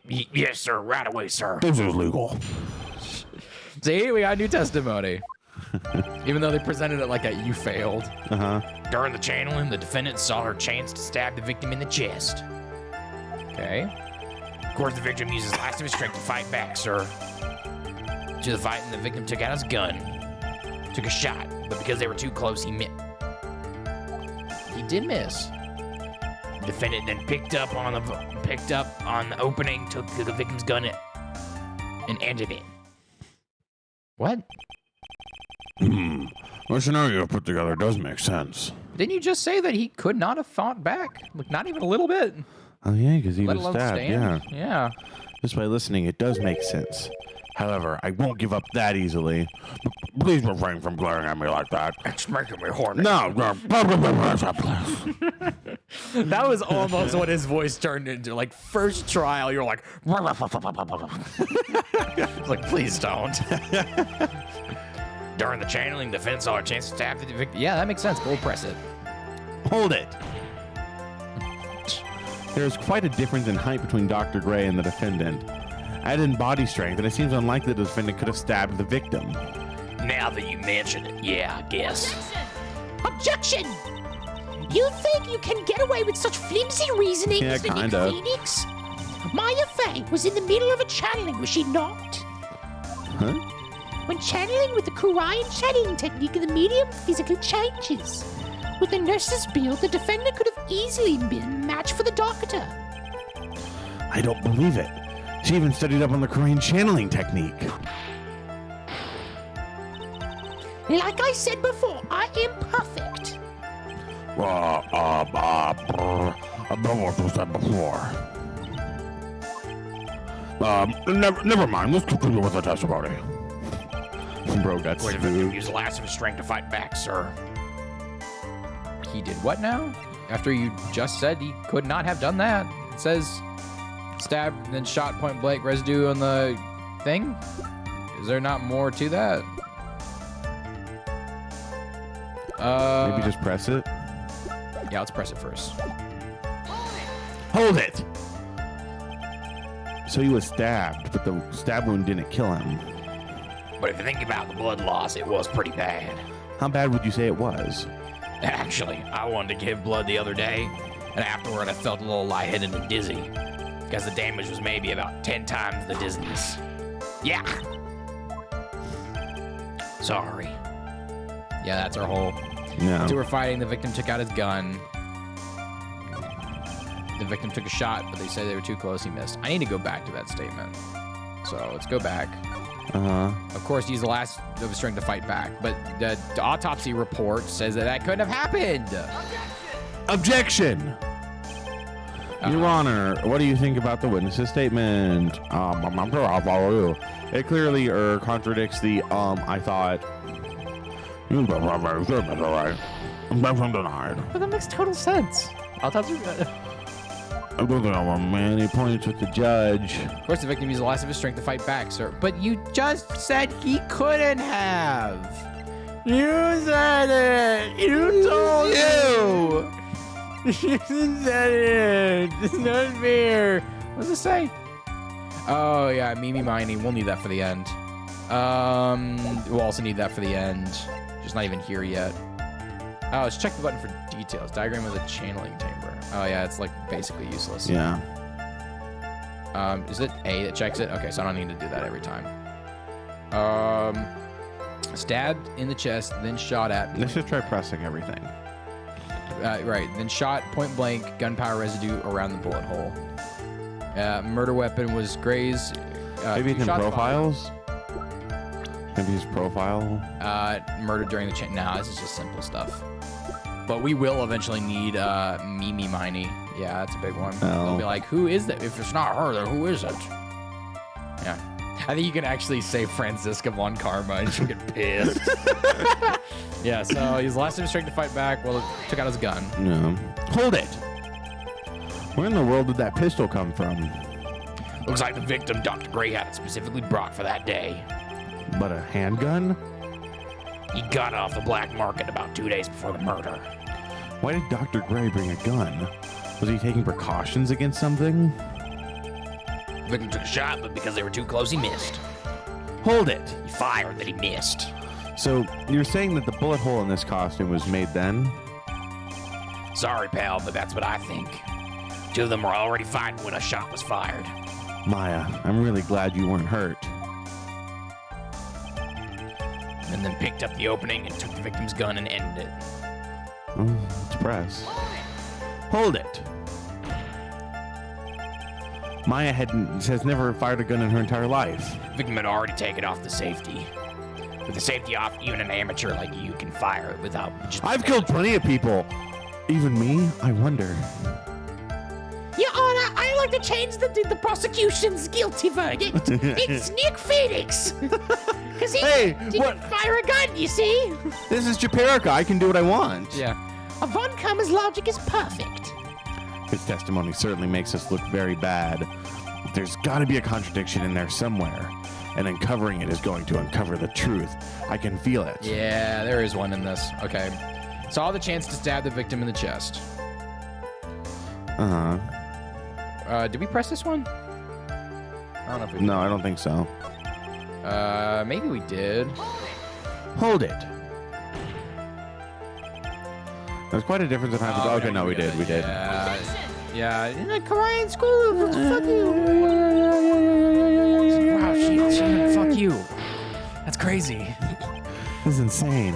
Yes, sir. Right away, sir. This is legal. See, we got new testimony. Even though they presented it like a you failed. During the channeling, the defendant saw her chance to stab the victim in the chest. Okay. Of course, the victim used his last of his strength to fight back, sir. To the fight, and the victim took out his gun. Took a shot, but because they were too close, he missed. He did miss. The defendant then picked up on the opening, took the victim's gun, and ended it. What? The scenario you put together does make sense. Didn't you just say that he could not have fought back? Like, not even a little bit. Oh, yeah, because he Let was alone stabbed. stand. Yeah. Just by listening, it does make sense. However, I won't give up that easily. Please refrain from glaring at me like that. It's making me horny. No. That was almost what his voice turned into. Like, first trial, you're like, it's like, please don't. During the channeling, the defendant saw a chance to stab the victim. Yeah, that makes sense. We'll press it. Hold it. There's quite a difference in height between Dr. Gray and the defendant. Add in body strength, and it seems unlikely the defendant could have stabbed the victim. Now that you mention it, yeah, I guess. Objection! You think you can get away with such flimsy reasoning, Yeah, Mr. Nick kinda. Phoenix? Maya Fey was in the middle of a channeling, was she not? Huh? When channeling with the Korean channeling technique, the medium physically changes. With the nurse's build, the defendant could have easily been a match for the doctor. I don't believe it. She even studied up on the Korean channeling technique. Like I said before, I am perfect. I've done what was said before. Never mind. Let's continue with the testimony. Bro got Of course, the victim sued. used the last of his strength to fight back, sir. He did what now? After you just said he could not have done that. It says stabbed and then shot point blank residue on the thing. Is there not more to that? Maybe just press it. Yeah, let's press it first. Hold it! So he was stabbed, but the stab wound didn't kill him. But if you think about the blood loss, it was pretty bad. How bad would you say it was? Actually, I wanted to give blood the other day, and afterward I felt a little lightheaded and dizzy, because the damage was maybe about 10 times the dizziness. Yeah. Sorry. Yeah, that's our whole. No. Two were fighting. The victim took out his gun. The victim took a shot, but they said they were too close. He missed. I need to go back to that statement. So let's go back. Of course, he used the last of his strength to fight back, but the autopsy report says that couldn't have happened. Objection! Your Honor, what do you think about the witness's statement? I'm sure I'll follow you. It clearly contradicts the I thought. Denied. But that makes total sense. I'll talk to you. I'm going to have many points with the judge. Of course, the victim used the last of his strength to fight back, sir. But you just said he couldn't have. You said it. You told you. You said it. It's not fair. What does it say? Oh, yeah, Mimi Miney. We'll need that for the end. We'll also need that for the end. Just not even here yet. Oh, let's check the button for details. Diagram of the channeling chamber. Oh, yeah, it's like basically useless. Yeah. Is it A that checks it? Okay, so I don't need to do that every time. Stabbed in the chest, then shot at. Let's just try pressing everything. Right, then shot point blank, gunpowder residue around the bullet hole. Murder weapon was grazed. Maybe it's in shots profiles? Maybe his profile? Murder during the chain. Nah, this is just simple stuff. But we will eventually need Mimi Miney. Yeah, that's a big one. Oh. They'll be like, who is that? If it's not her, then who is it? Yeah. I think you can actually say Franziska von Karma and she'll get pissed. Yeah, so he's last of his strength to fight back. Well, took out his gun. No. Hold it! Where in the world did that pistol come from? Looks like the victim Dr. Gray had it specifically brought for that day. But a handgun? He got it off the black market about 2 days before the murder. Why did Dr. Gray bring a gun? Was he taking precautions against something? The victim took a shot, but because they were too close, he missed. Hold it! He fired that he missed. So, you're saying that the bullet hole in this costume was made then? Sorry, pal, but that's what I think. Two of them were already fighting when a shot was fired. Maya, I'm really glad you weren't hurt. And then picked up the opening and took the victim's gun and ended it. Oh, let's press. Hold it! Maya has never fired a gun in her entire life. The victim had already taken off the safety. With the safety off, even an amateur like you can fire it without just... I've killed plenty of people. Even me? I wonder. Your Honor, I like to change the prosecution's guilty verdict. It's Nick Phoenix. Because he didn't fire a gun, you see? This is Japerica. I can do what I want. Yeah. Von Karma's logic is perfect. His testimony certainly makes us look very bad. There's got to be a contradiction in there somewhere. And uncovering it is going to uncover the truth. I can feel it. Yeah, there is one in this. Okay. Saw the chance to stab the victim in the chest. Uh-huh. Did we press this one? I don't know if we did. No, I don't think so. Maybe we did. Hold it. There's quite a difference in how to... Okay, no, we did. We did. Yeah. In the Korean school. Fuck you. Wow, she fuck you. That's crazy. This is insane.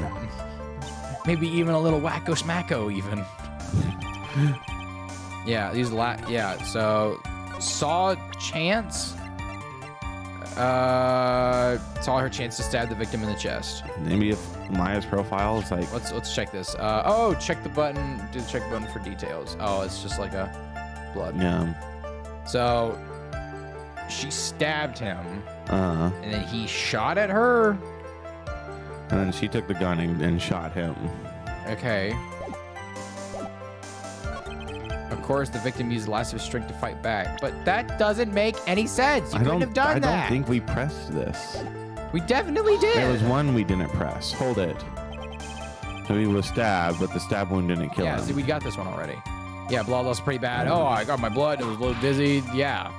Maybe even a little wacko smacko even. Yeah, these so saw chance. Saw her chance to stab the victim in the chest. Maybe if Maya's profile is like... Let's check this. Check the button. Check the button for details. Oh, it's just like a blood. Yeah. So she stabbed him, Uh-huh. and then he shot at her. And then she took the gun and shot him. Okay. Of course, the victim used the last of his strength to fight back, but that doesn't make any sense. You couldn't have done that. I don't think we pressed this. We definitely did. There was one we didn't press. Hold it. So he was stabbed, but the stab wound didn't kill him. Yeah, see, we got this one already. Yeah, blood loss pretty bad. Oh, I got my blood. It was a little dizzy. Yeah.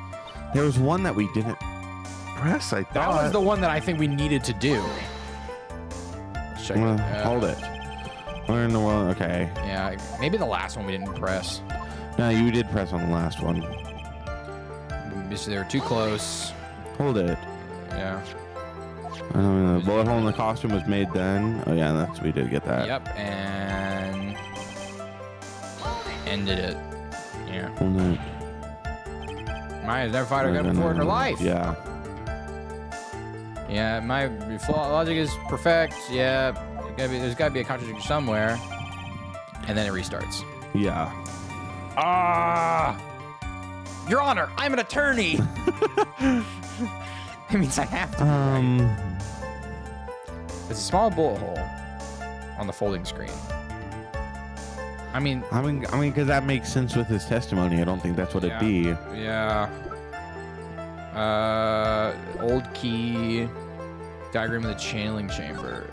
There was one that we didn't press, I thought. That was the one that I think we needed to do. Let's check it. Hold it. Where in the world? Okay. Yeah, maybe the last one we didn't press. No, you did press on the last one. They were too close. Hold it. Yeah. I mean, the bullet hole in the costume was made then. Oh yeah, we did get that. Yep, and ended it. Yeah. Hold it. Maya's never fired a gun before in her life. Yeah. Yeah, my logic is perfect. Yeah, there's got to be a contradiction somewhere. And then it restarts. Yeah. Ah! Your Honor, I'm an attorney. It means I have to. There's a small bullet hole on the folding screen. I mean, because that makes sense with his testimony. I don't think that's what it'd be. Yeah. Old key. Diagram of the channeling chamber.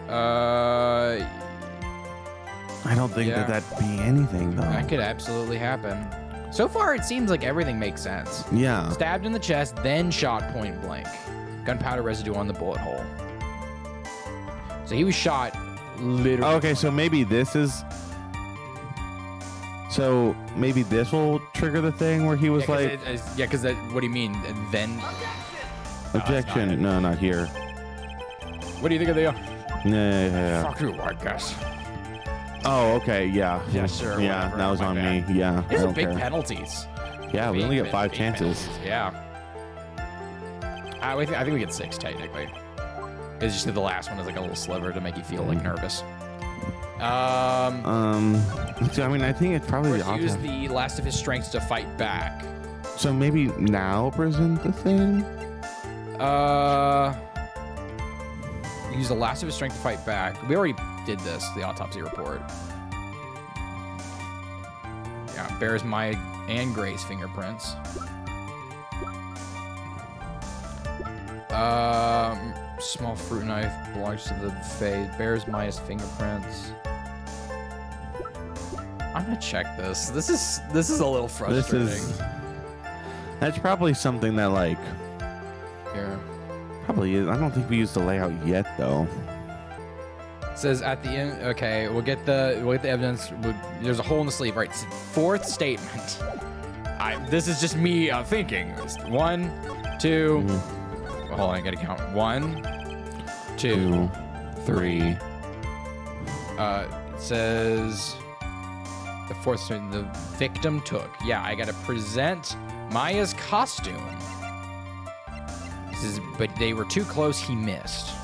I don't think that'd be anything, though. That could absolutely happen. So far, it seems like everything makes sense. Yeah. Stabbed in the chest, then shot point blank. Gunpowder residue on the bullet hole. So he was shot literally. Okay, so maybe this is... So maybe this will trigger the thing where he was like... Because what do you mean? Then... Objection. No, not here. What do you think of the... Yeah. Fuck you, I guess. Oh, okay, yeah. Yeah, sure. Yeah, whatever, that was my on bad. me. Yeah, These I are don't big care. penalties. Yeah, we only get 5 big chances. penalties, yeah. I think we get 6, technically. It's just that the last one is like a little sliver to make you feel like nervous. So, I mean, I think it's probably the Use opposite. the last of his strength to fight back. So maybe now present the thing? Use the last of his strength to fight back. We already did this, the autopsy report. Yeah, bears Maya and Gray's fingerprints. Small fruit knife belongs to the Fae. Bears Maya's fingerprints. I'm gonna check this. This is a little frustrating. That's probably something that, like, Yeah. probably is. I don't think we used the layout yet, though. Says at the end. Okay, we'll get the evidence. There's a hole in the sleeve, right? Fourth statement. This is just me thinking. 1, 2. Hold on, I gotta count. 1, 2, 3. It says the fourth statement. The victim took. Yeah, I gotta present Maya's costume. But they were too close. He missed.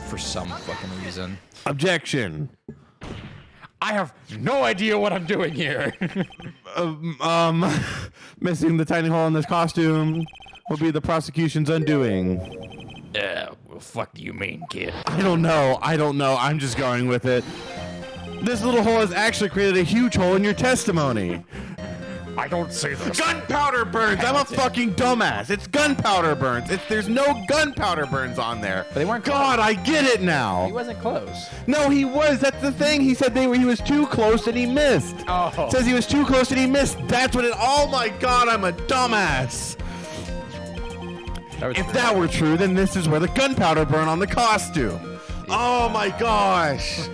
For some fucking reason. Objection. I have no idea what I'm doing here. Missing the tiny hole in this costume will be the prosecution's undoing. What the fuck do you mean, kid? I don't know. I'm just going with it. This little hole has actually created a huge hole in your testimony. I don't see this. Gunpowder burns! I'm a fucking dumbass. It's gunpowder burns. There's no gunpowder burns on there. But they weren't close. God, I get it now. He wasn't close. No, he was. That's the thing. He said he was too close and he missed. Oh. Says he was too close and he missed. That's what it. Oh my God, I'm a dumbass. If that were true, then this is where the gunpowder burn on the costume. Oh my gosh.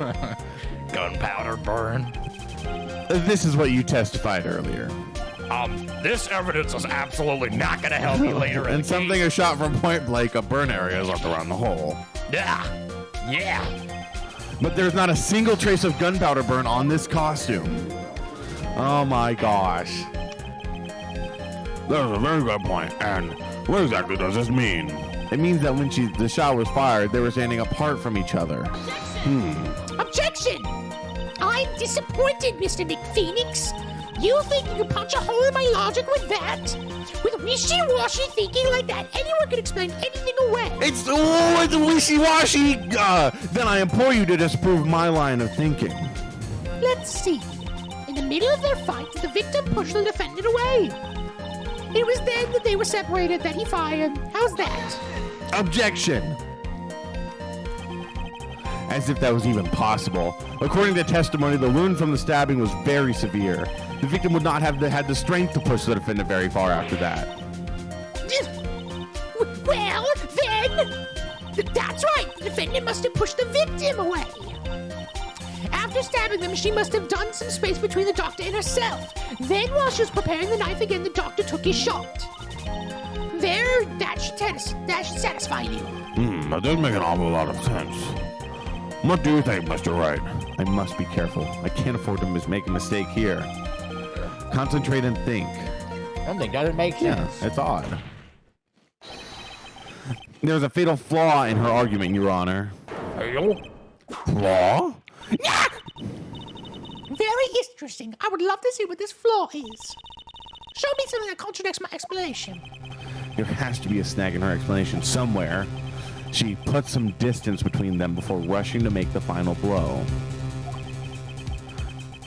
Gunpowder burn. This is what you testified earlier. This evidence is absolutely not gonna help me later in And the something case. is shot from point blank. A burn area is left around the hole. Yeah. But there's not a single trace of gunpowder burn on this costume. Oh my gosh. That was a very good point. And what exactly does this mean? It means that when the shot was fired, they were standing apart from each other. Objection! I'm disappointed, Mr. McPhoenix. You think you can punch a hole in my logic with that? With wishy-washy thinking like that, anyone can explain anything away. It's wishy-washy. Then I implore you to disprove my line of thinking. Let's see. In the middle of their fight, the victim pushed the defendant away. It was then that they were separated that he fired. How's that? Objection. As if that was even possible. According to testimony, the wound from the stabbing was very severe. The victim would not have had the strength to push the defendant very far after that. Well, then... That's right. The defendant must have pushed the victim away. After stabbing them, she must have done some space between the doctor and herself. Then, while she was preparing the knife again, the doctor took his shot. There, that should satisfy you. That does make an awful lot of sense. What do you think, Mr. Wright? I must be careful. I can't afford to make a mistake here. Concentrate and think. Something doesn't make sense. Yeah, it's odd. There's a fatal flaw in her argument, Your Honor. Flaw? Very interesting. I would love to see what this flaw is. Show me something that contradicts my explanation. There has to be a snag in her explanation somewhere. She put some distance between them before rushing to make the final blow.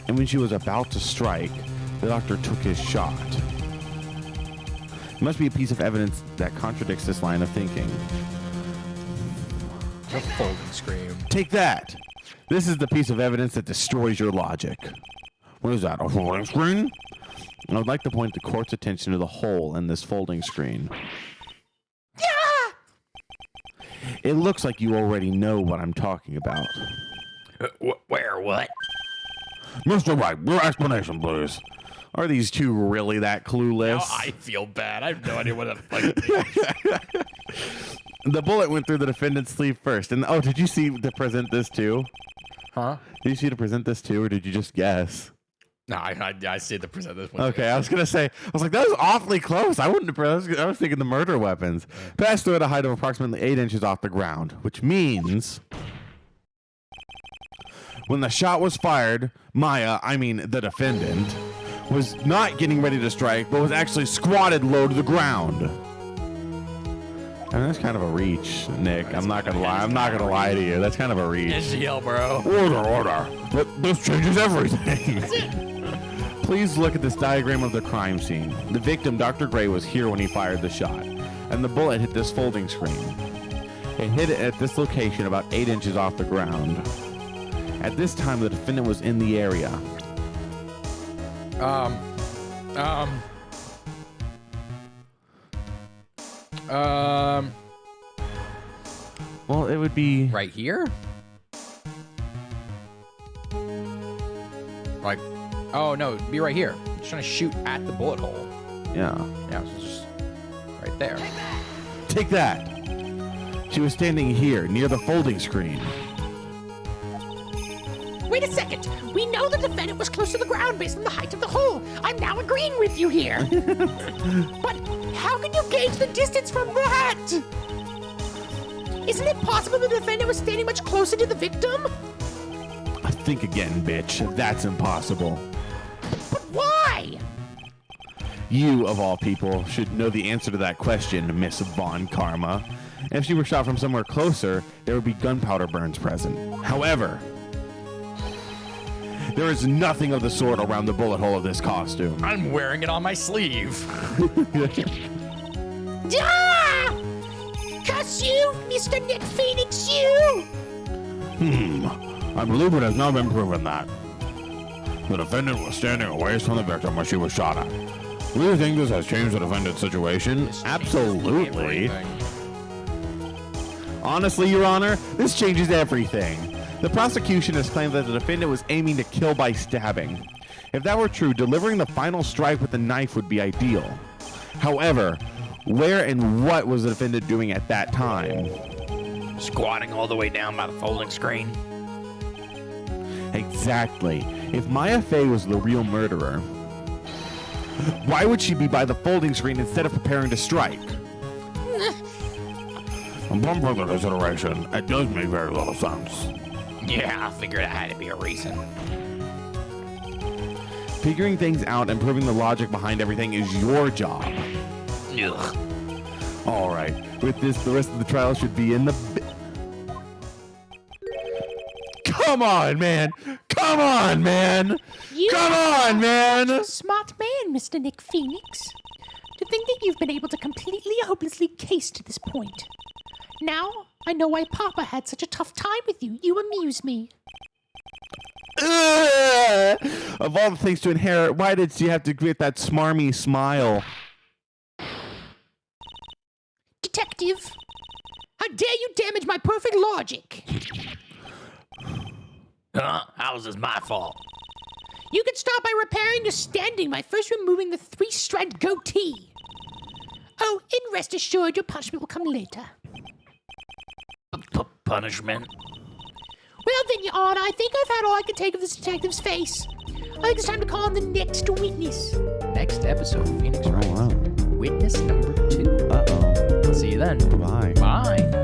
And when she was about to strike, the doctor took his shot. It must be a piece of evidence that contradicts this line of thinking. A folding screen. Take that! This is the piece of evidence that destroys your logic. What is that, a folding screen? I would like to point the court's attention to the hole in this folding screen. It looks like you already know what I'm talking about. Where, what? Mr. Wright, your explanation, please. Are these two really that clueless? Now I feel bad. I have no idea what the fuck. The bullet went through the defendant's sleeve first. And oh, did you see to present this too? Huh? Did you see to present this too, or did you just guess? No, I see the present this one. Okay, I was gonna say, I was like, that was awfully close. I wouldn't have. I was thinking the murder weapons. Passed through at a height of approximately 8 inches off the ground, which means when the shot was fired, Maya, I mean the defendant, was not getting ready to strike, but was actually squatted low to the ground. I mean, that's kind of a reach, Nick. I'm not gonna lie. I'm not gonna lie to you. That's kind of a reach. NGL, bro. Order. This changes everything. Please look at this diagram of the crime scene. The victim, Dr. Gray, was here when he fired the shot, and the bullet hit this folding screen. It hit it at this location about 8 inches off the ground. At this time, the defendant was in the area. Well, it would be Right here? Like, oh no, it'd be right here. I'm just trying to shoot at the bullet hole. Yeah. Yeah, so it's just right there. Take that. She was standing here near the folding screen. Wait a second. We know the defendant was close to the ground based on the height of the hole. I'm now agreeing with you here. But how can you gauge the distance from that? Isn't it possible the defendant was standing much closer to the victim? Think again, bitch. That's impossible. But why? You, of all people, should know the answer to that question, Miss Von Karma. If she were shot from somewhere closer, there would be gunpowder burns present. However, there is nothing of the sort around the bullet hole of this costume. I'm wearing it on my sleeve. Ah! Cuss you, Mr. Nick Phoenix, you! I believe it has not been proven that the defendant was standing away from the victim when she was shot at. Do you think this has changed the defendant's situation? Absolutely. Honestly, Your Honor, this changes everything. The prosecution has claimed that the defendant was aiming to kill by stabbing. If that were true, delivering the final strike with the knife would be ideal. However, where and what was the defendant doing at that time? Squatting all the way down by the folding screen. Exactly. If Maya Fey was the real murderer, why would she be by the folding screen instead of preparing to strike? Upon further consideration, it does make very little sense. Yeah, I figured it had to be a reason. Figuring things out and proving the logic behind everything is your job. Ugh. All right. With this, the rest of the trial should be in the... Come on, man! Come on, man! You Come on, man! Smart man, Mr. Nick Phoenix. To think that you've been able to completely hopelessly case to this point. Now, I know why Papa had such a tough time with you. You amuse me. Ugh! Of all the things to inherit, why did she have to get that smarmy smile? Detective, how dare you damage my perfect logic? How is this my fault? You can start by repairing your standing by first removing the 3-strand goatee. Oh, and rest assured your punishment will come later. Punishment? Well then, Your Honor, I think I've had all I can take of this detective's face. I think it's time to call on the next witness. Next episode, Phoenix Wright. wow. Witness number 2. Uh-oh. See you then. Bye. Bye.